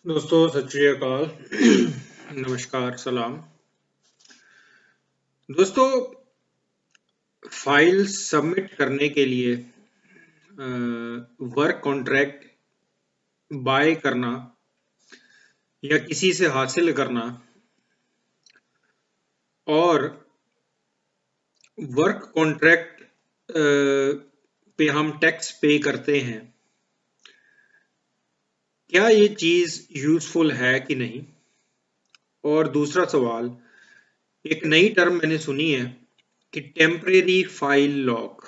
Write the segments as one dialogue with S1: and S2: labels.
S1: दोस्तों सत श्री अकाल। नमस्कार, सलाम। दोस्तों, फाइल सबमिट करने के लिए वर्क कॉन्ट्रैक्ट बाय करना या किसी से हासिल करना और वर्क कॉन्ट्रैक्ट पे हम टैक्स पे करते हैं, क्या ये चीज यूजफुल है कि नहीं। और दूसरा सवाल, एक नई टर्म मैंने सुनी है कि टेम्परेरी फाइल लॉक।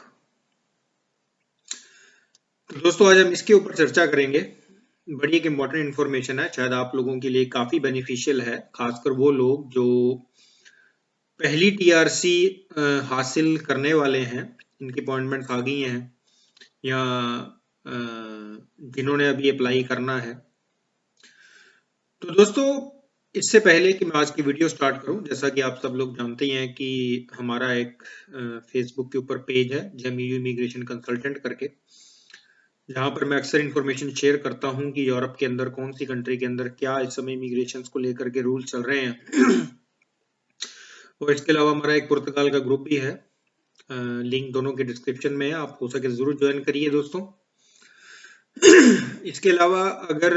S1: तो दोस्तों, आज हम इसके ऊपर चर्चा करेंगे। बड़ी एक इम्पॉर्टेंट इन्फॉर्मेशन है, शायद आप लोगों के लिए काफ़ी बेनिफिशियल है, खासकर वो लोग जो पहली टीआरसी हासिल करने वाले हैं, इनकी अपॉइंटमेंट्स आ गई हैं या जिन्होंने अभी अप्लाई करना है। तो दोस्तों, इससे पहले कि मैं आज की वीडियो स्टार्ट करूं, जैसा कि आप सब लोग जानते हैं कि हमारा एक फेसबुक के ऊपर पेज है जेमयू इमिग्रेशन कंसल्टेंट करके, जहां पर मैं अक्सर इन्फॉर्मेशन शेयर करता हूं कि यूरोप के अंदर कौन सी कंट्री के अंदर क्या इस समय इमिग्रेशन को लेकर के रूल चल रहे हैं। और इसके अलावा हमारा एक पुर्तगाल का ग्रुप भी है, लिंक दोनों के डिस्क्रिप्शन में है, आप हो सके जरूर ज्वाइन करिए दोस्तों। इसके अलावा अगर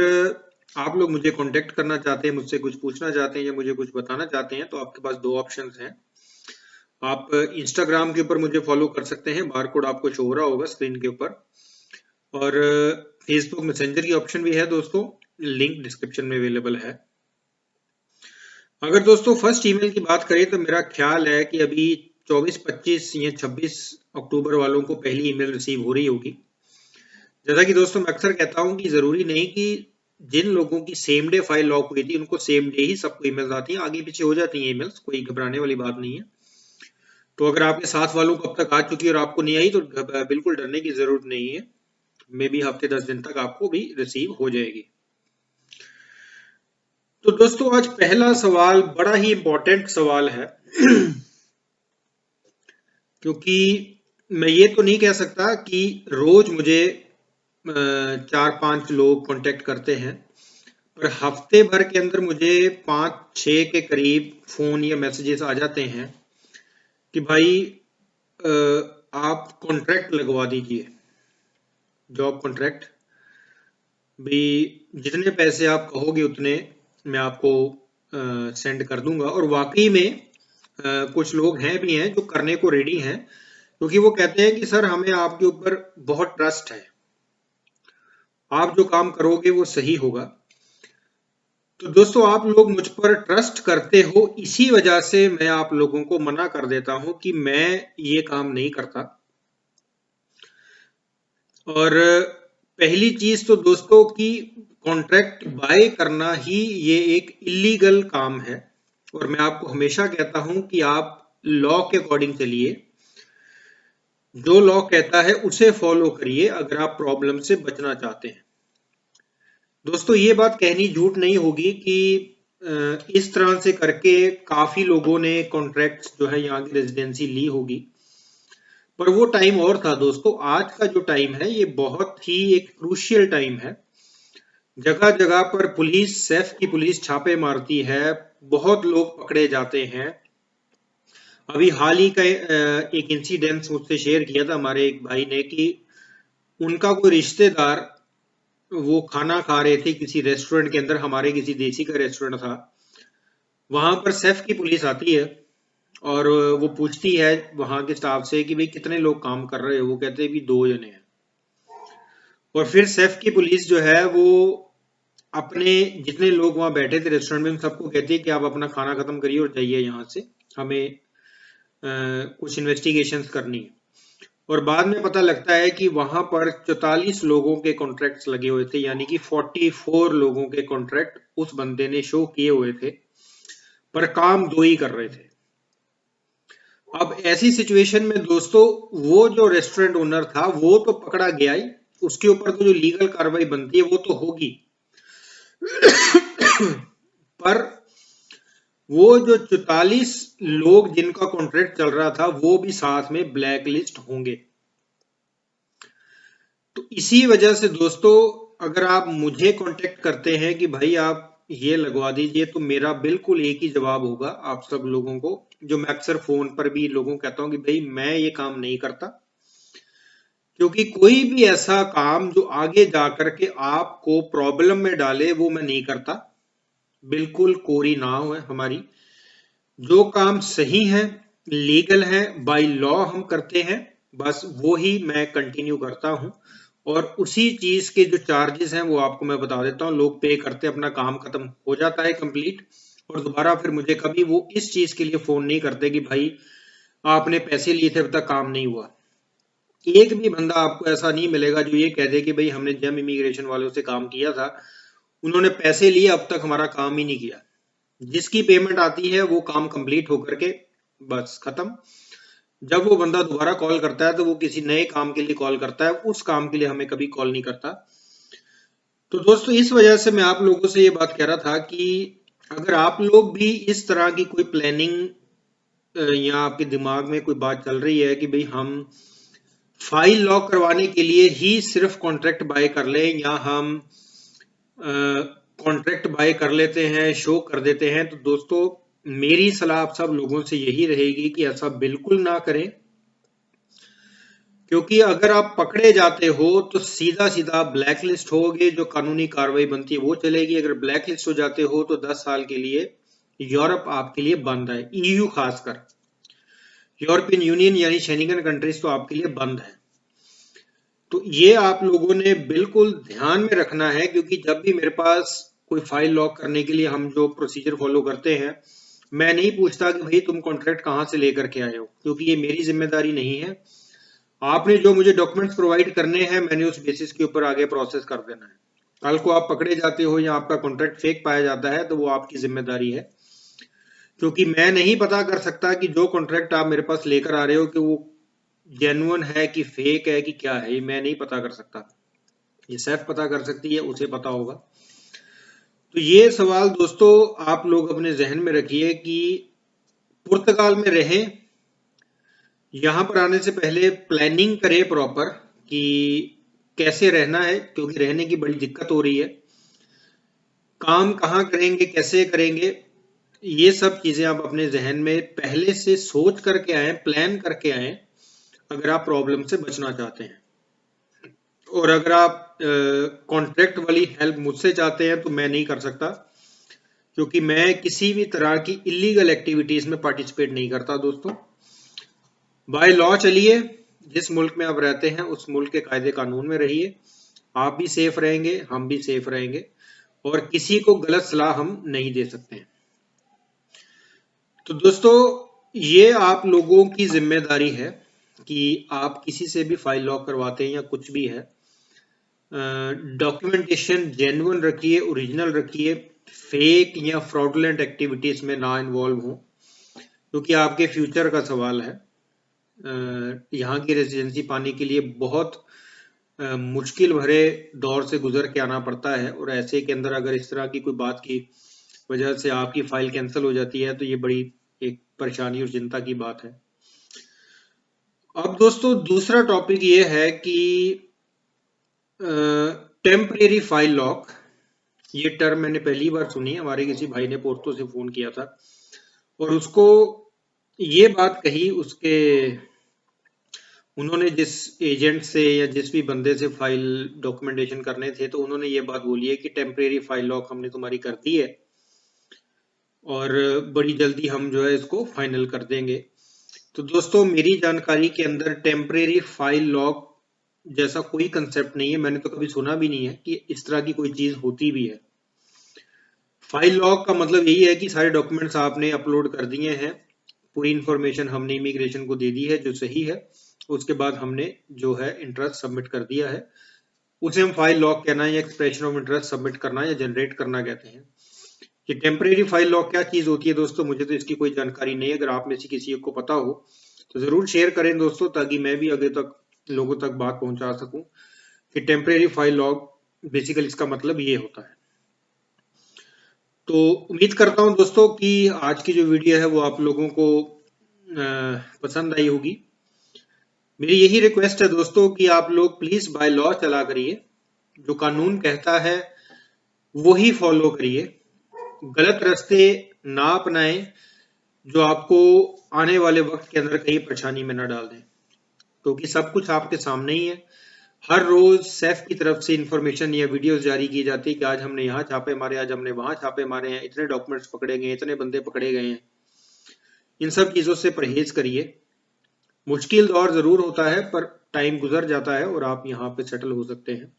S1: आप लोग मुझे कांटेक्ट करना चाहते हैं, मुझसे कुछ पूछना चाहते हैं या मुझे कुछ बताना चाहते हैं, तो आपके पास दो ऑप्शंस हैं। आप इंस्टाग्राम के ऊपर मुझे फॉलो कर सकते हैं, बारकोड आपको शो हो रहा होगा स्क्रीन के ऊपर, और फेसबुक मैसेंजर की ऑप्शन भी है दोस्तों, लिंक डिस्क्रिप्शन में अवेलेबल है। अगर दोस्तों फर्स्ट ईमेल की बात करें तो मेरा ख्याल है कि अभी 24, 25 या 26 अक्टूबर वालों को पहली ईमेल रिसीव हो रही होगी। जैसा कि दोस्तों मैं अक्सर कहता हूं कि जरूरी नहीं कि जिन लोगों की सेम डे फाइल लॉक हुई थी उनको सेम डे ही सबको ईमेल्स आती हैं, आगे पीछे हो जाती हैं ईमेल्स, कोई घबराने वाली बात नहीं है। तो अगर आपके साथ वालों को अब तक आ चुकी है और आपको नहीं आई तो बिल्कुल डरने की जरूरत नहीं है, मे बी हफ्ते 10 दिन तक आपको भी रिसीव हो जाएगी। तो दोस्तों, आज पहला सवाल बड़ा ही इंपॉर्टेंट सवाल है, क्योंकि मैं ये तो नहीं कह सकता कि रोज मुझे 4-5 लोग कांटेक्ट करते हैं, पर हफ्ते भर के अंदर मुझे 5-6 के करीब फोन या मैसेजेस आ जाते हैं कि भाई आप कॉन्ट्रैक्ट लगवा दीजिए, जॉब कॉन्ट्रैक्ट भी, जितने पैसे आप कहोगे उतने मैं आपको सेंड कर दूंगा। और वाकई में कुछ लोग हैं भी हैं जो करने को रेडी हैं, क्योंकि वो कहते हैं कि सर हमें आपके ऊपर बहुत ट्रस्ट है, आप जो काम करोगे वो सही होगा। तो दोस्तों, आप लोग मुझ पर ट्रस्ट करते हो, इसी वजह से मैं आप लोगों को मना कर देता हूं कि मैं ये काम नहीं करता। और पहली चीज तो दोस्तों कि कॉन्ट्रैक्ट बाय करना ही ये एक इलीगल काम है, और मैं आपको हमेशा कहता हूं कि आप लॉ के अकॉर्डिंग चलिए, जो लॉ कहता है उसे फॉलो करिए अगर आप प्रॉब्लम से बचना चाहते हैं। दोस्तों, ये बात कहनी झूठ नहीं होगी कि इस तरह से करके काफी लोगों ने कॉन्ट्रैक्ट जो है यहाँ की रेजिडेंसी ली होगी, पर वो टाइम और था दोस्तों। आज का जो टाइम है ये बहुत ही एक क्रूशियल टाइम है। जगह जगह पर पुलिस, सेफ की पुलिस छापे मारती है, बहुत लोग पकड़े जाते हैं। अभी हाल ही का एक इंसिडेंट मुझसे शेयर किया था हमारे एक भाई ने कि उनका कोई रिश्तेदार, वो खाना खा रहे थे किसी रेस्टोरेंट के अंदर, हमारे किसी देसी का रेस्टोरेंट था, वहां पर सेफ की पुलिस आती है और वो पूछती है वहां के स्टाफ से कि भाई कितने लोग काम कर रहे हो, वो कहते हैं भी 2 जने हैं। और फिर सेफ की पुलिस जो है वो अपने जितने लोग वहां बैठे थे रेस्टोरेंट में, उन सबको कहती है कि आप अपना खाना खत्म करिए और जाइए यहाँ से, हमें कुछ इन्वेस्टिगेशन करनी है। और बाद में पता लगता है कि वहां पर 44 लोगों के कॉन्ट्रैक्ट्स लगे हुए थे, यानी कि 44 लोगों के कॉन्ट्रैक्ट उस बंदे ने शो किए हुए थे, पर काम 2 ही कर रहे थे। अब ऐसी सिचुएशन में दोस्तों, वो जो रेस्टोरेंट ओनर था वो तो पकड़ा गया ही, उसके ऊपर तो जो लीगल कार्रवाई बनती है वो तो होगी, पर वो जो 44 लोग जिनका कॉन्ट्रैक्ट चल रहा था वो भी साथ में ब्लैक लिस्ट होंगे। तो इसी वजह से दोस्तों अगर आप मुझे कांटेक्ट करते हैं कि भाई आप ये लगवा दीजिए, तो मेरा बिल्कुल एक ही जवाब होगा आप सब लोगों को, जो मैं अक्सर फोन पर भी लोगों को कहता हूं कि भाई मैं ये काम नहीं करता, क्योंकि कोई भी ऐसा काम जो आगे जाकर के आपको प्रॉब्लम में डाले वो मैं नहीं करता। बिल्कुल कोरी ना हो हमारी। जो काम सही है, लीगल है, बाय लॉ हम करते हैं, बस वो ही मैं कंटिन्यू करता हूं। और उसी चीज के जो चार्जेस हैं वो आपको मैं बता देता हूं। लोग पे करते हैं, अपना काम खत्म हो जाता है कंप्लीट, और दोबारा फिर मुझे कभी वो इस चीज के लिए फोन नहीं करते कि भाई आपने पैसे लिए थे अब तक काम नहीं हुआ। एक भी बंदा आपको ऐसा नहीं मिलेगा जो ये कह दे कि भाई हमने जम इमिग्रेशन वालों से काम किया था, उन्होंने पैसे लिए, अब तक हमारा काम ही नहीं किया। जिसकी पेमेंट आती है वो काम कंप्लीट होकर के बस खत्म। जब वो बंदा दोबारा कॉल करता है तो वो किसी नए काम के लिए कॉल करता है, उस काम के लिए हमें कभी कॉल नहीं करता। तो दोस्तों इस वजह से मैं आप लोगों से ये बात कह रहा था कि अगर आप लोग भी इस तरह की कोई प्लानिंग या आपके दिमाग में कोई बात चल रही है कि भाई हम फाइल लॉक करवाने के लिए ही सिर्फ कॉन्ट्रैक्ट बाय कर लें, या हम कॉन्ट्रैक्ट बाय कर लेते हैं, शो कर देते हैं, तो दोस्तों मेरी सलाह आप सब लोगों से यही रहेगी कि ऐसा बिल्कुल ना करें। क्योंकि अगर आप पकड़े जाते हो तो सीधा सीधा ब्लैक लिस्ट होगे, जो कानूनी कार्रवाई बनती है वो चलेगी। अगर ब्लैक लिस्ट हो जाते हो तो 10 साल के लिए यूरोप आपके लिए बंद है। ईयू खासकर यूरोपियन यूनियन यानी शेंगन कंट्रीज तो आपके लिए बंद है। तो ये आप लोगों ने बिल्कुल ध्यान में रखना है, क्योंकि जब भी मेरे पास कोई फाइल लॉक करने के लिए हम जो प्रोसीजर फॉलो करते हैं, मैं नहीं पूछता कि भाई तुम कॉन्ट्रैक्ट कहां से लेकर के आए हो, क्योंकि ये मेरी जिम्मेदारी नहीं है। आपने जो मुझे डॉक्यूमेंट्स प्रोवाइड करने हैं, मैंने उस बेसिस के ऊपर आगे प्रोसेस कर देना है। कल को आप पकड़े जाते हो या आपका कॉन्ट्रैक्ट फेक पाया जाता है तो वो आपकी जिम्मेदारी है, क्योंकि मैं नहीं पता कर सकता कि जो कॉन्ट्रैक्ट आप मेरे पास लेकर आ रहे हो कि वो जेन्युइन है कि फेक है कि क्या है, ये मैं नहीं पता कर सकता। ये सैफ पता कर सकती है, उसे पता होगा। तो ये सवाल दोस्तों आप लोग अपने जहन में रखिए कि पुर्तगाल में रहें, यहां पर आने से पहले प्लानिंग करें प्रॉपर कि कैसे रहना है, क्योंकि रहने की बड़ी दिक्कत हो रही है। काम कहाँ करेंगे, कैसे करेंगे, ये सब चीजें आप अपने जहन में पहले से सोच करके आए, प्लान करके आए, अगर आप प्रॉब्लम से बचना चाहते हैं। और अगर आप कॉन्ट्रैक्ट वाली हेल्प मुझसे चाहते हैं तो मैं नहीं कर सकता, क्योंकि मैं किसी भी तरह की इलीगल एक्टिविटीज में पार्टिसिपेट नहीं करता दोस्तों। बाय लॉ चलिए, जिस मुल्क में आप रहते हैं उस मुल्क के कायदे कानून में रहिए, आप भी सेफ रहेंगे, हम भी सेफ रहेंगे, और किसी को गलत सलाह हम नहीं दे सकते हैं। तो दोस्तों ये आप लोगों की जिम्मेदारी है कि आप किसी से भी फाइल लॉक करवाते हैं या कुछ भी है, डॉक्यूमेंटेशन जेन्युइन रखिए, ओरिजिनल रखिए, फेक या फ्रॉडुलेंट एक्टिविटीज में ना इन्वॉल्व हो, क्योंकि आपके फ्यूचर का सवाल है। यहाँ की रेजिडेंसी पाने के लिए बहुत मुश्किल भरे दौर से गुजर के आना पड़ता है, और ऐसे के अंदर अगर इस तरह की कोई बात की वजह से आपकी फाइल कैंसिल हो जाती है तो ये बड़ी एक परेशानी और चिंता की बात है। अब दोस्तों दूसरा टॉपिक ये है कि टेम्परेरी फाइल लॉक, ये टर्म मैंने पहली बार सुनी है। हमारे किसी भाई ने पोर्तो से फोन किया था और उसको ये बात कही, उसके उन्होंने जिस एजेंट से या जिस भी बंदे से फाइल डॉक्यूमेंटेशन करने थे, तो उन्होंने ये बात बोली है कि टेम्परेरी फाइल लॉक हमने तुम्हारी कर दी है और बड़ी जल्दी हम जो है इसको फाइनल कर देंगे। तो दोस्तों मेरी जानकारी के अंदर टेम्परेरी फाइल लॉक जैसा कोई कंसेप्ट नहीं है, मैंने तो कभी सुना भी नहीं है कि इस तरह की कोई चीज होती भी है। फाइल लॉक का मतलब यही है कि सारे डॉक्यूमेंट्स आपने अपलोड कर दिए हैं, पूरी इंफॉर्मेशन हमने इमिग्रेशन को दे दी है जो सही है, उसके बाद हमने जो है इंटरेस्ट सबमिट कर दिया है, उसे हम फाइल लॉक कहना है या एक्सप्रेशन ऑफ इंटरेस्ट सबमिट करना या जनरेट करना कहते हैं। ये टेम्परेरी फाइल लॉक क्या चीज होती है दोस्तों, मुझे तो इसकी कोई जानकारी नहीं है। अगर आप में से किसी को पता हो तो जरूर शेयर करें दोस्तों, ताकि मैं भी आगे तक लोगों तक बात पहुंचा सकूं कि टेम्परेरी फाइल लॉक बेसिकली इसका मतलब ये होता है। तो उम्मीद करता हूं दोस्तों कि आज की जो वीडियो है वो आप लोगों को पसंद आई होगी। मेरी यही रिक्वेस्ट है दोस्तों कि आप लोग प्लीज बाय लॉ चला करिए, जो कानून कहता है वही फॉलो करिए, गलत रास्ते ना अपनाएं जो आपको आने वाले वक्त के अंदर कहीं परेशानी में ना डाल दें, क्योंकि सब कुछ आपके सामने ही है। हर रोज सैफ की तरफ से इंफॉर्मेशन या वीडियोस जारी की जाती है कि आज हमने यहाँ छापे मारे, आज हमने वहां छापे मारे हैं, इतने डॉक्यूमेंट्स पकड़े गए, इतने बंदे पकड़े गए हैं। इन सब चीजों से परहेज करिए। मुश्किल दौर जरूर होता है पर टाइम गुजर जाता है और आप यहाँ पे सेटल हो सकते हैं।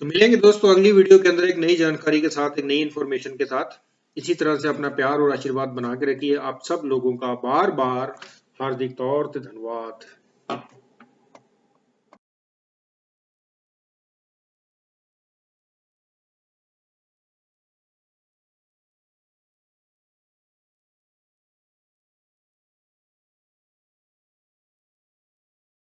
S1: तो मिलेंगे दोस्तों अगली वीडियो के अंदर एक नई जानकारी के साथ, एक नई इंफॉर्मेशन के साथ। इसी तरह से अपना प्यार और आशीर्वाद बना के रखिए। आप सब लोगों का बार बार हार्दिक तौर से धन्यवाद।